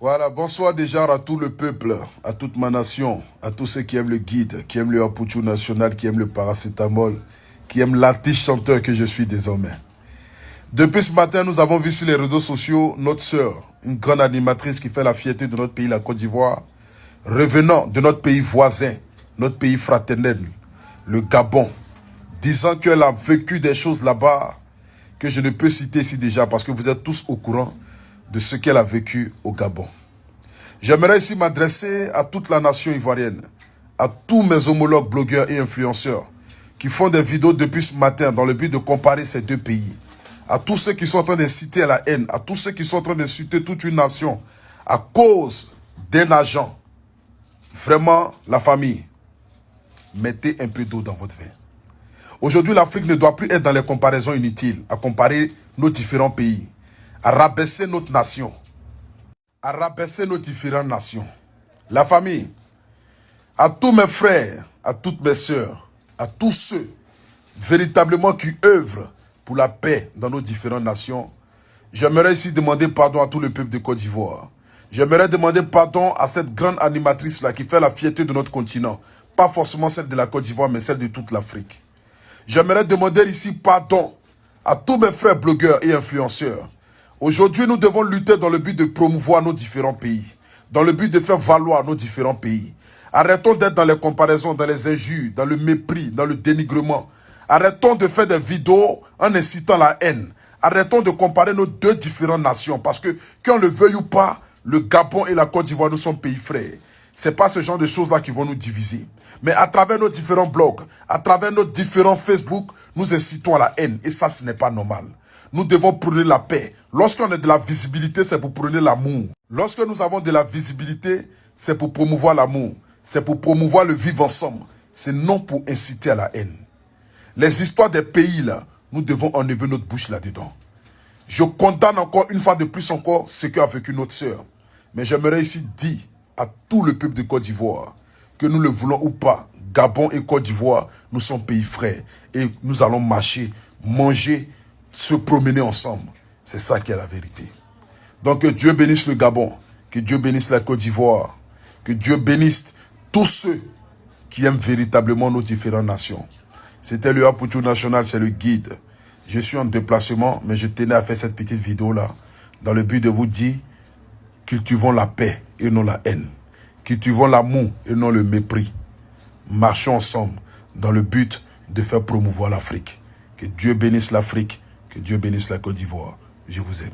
Voilà, bonsoir déjà à tout le peuple, à toute ma nation, à tous ceux qui aiment le guide, qui aiment le Apuchu national, qui aiment le paracétamol, qui aiment l'artiste chanteur que je suis désormais. Depuis ce matin, nous avons vu sur les réseaux sociaux notre sœur, une grande animatrice qui fait la fierté de notre pays, la Côte d'Ivoire, revenant de notre pays voisin, notre pays fraternel, le Gabon, disant qu'elle a vécu des choses là-bas que je ne peux citer ici déjà parce que vous êtes tous au courant de ce qu'elle a vécu au Gabon. J'aimerais ici m'adresser à toute la nation ivoirienne, à tous mes homologues blogueurs et influenceurs qui font des vidéos depuis ce matin dans le but de comparer ces deux pays, à tous ceux qui sont en train d'inciter à la haine, à tous ceux qui sont en train d'insulter toute une nation à cause d'un agent. Vraiment, la famille, mettez un peu d'eau dans votre vin. Aujourd'hui, l'Afrique ne doit plus être dans les comparaisons inutiles, à comparer nos différents pays, à rabaisser notre nation, à rabaisser nos différentes nations. La famille, à tous mes frères, à toutes mes sœurs, à tous ceux véritablement qui œuvrent pour la paix dans nos différentes nations, j'aimerais ici demander pardon à tout le peuple de Côte d'Ivoire. J'aimerais demander pardon à cette grande animatrice-là qui fait la fierté de notre continent. Pas forcément celle de la Côte d'Ivoire, mais celle de toute l'Afrique. J'aimerais demander ici pardon à tous mes frères blogueurs et influenceurs. Aujourd'hui, nous devons lutter dans le but de promouvoir nos différents pays, dans le but de faire valoir nos différents pays. Arrêtons d'être dans les comparaisons, dans les injures, dans le mépris, dans le dénigrement. Arrêtons de faire des vidéos en incitant la haine. Arrêtons de comparer nos deux différentes nations parce que, qu'on le veuille ou pas, le Gabon et la Côte d'Ivoire, nous sommes pays frères. Ce n'est pas ce genre de choses-là qui vont nous diviser. Mais à travers nos différents blogs, à travers nos différents Facebook, nous incitons à la haine. Et ça, ce n'est pas normal. Nous devons prôner la paix. Lorsqu'on a de la visibilité, c'est pour prôner l'amour. Lorsque nous avons de la visibilité, c'est pour promouvoir l'amour. C'est pour promouvoir le vivre ensemble. C'est non pour inciter à la haine. Les histoires des pays, là, nous devons enlever notre bouche là-dedans. Je condamne encore, une fois de plus encore, ce qu'a vécu notre sœur. Mais j'aimerais ici dire à tout le peuple de Côte d'Ivoire, que nous le voulons ou pas, Gabon et Côte d'Ivoire, nous sommes pays frères. Et nous allons marcher, manger, se promener ensemble. C'est ça qui est la vérité. Donc que Dieu bénisse le Gabon, que Dieu bénisse la Côte d'Ivoire, que Dieu bénisse tous ceux qui aiment véritablement nos différentes nations. C'était le Apuchu national, c'est le guide. Je suis en déplacement, mais je tenais à faire cette petite vidéo-là, dans le but de vous dire, cultivons la paix et non la haine. Cultivons l'amour et non le mépris. Marchons ensemble dans le but de faire promouvoir l'Afrique. Que Dieu bénisse l'Afrique, que Dieu bénisse la Côte d'Ivoire. Je vous aime.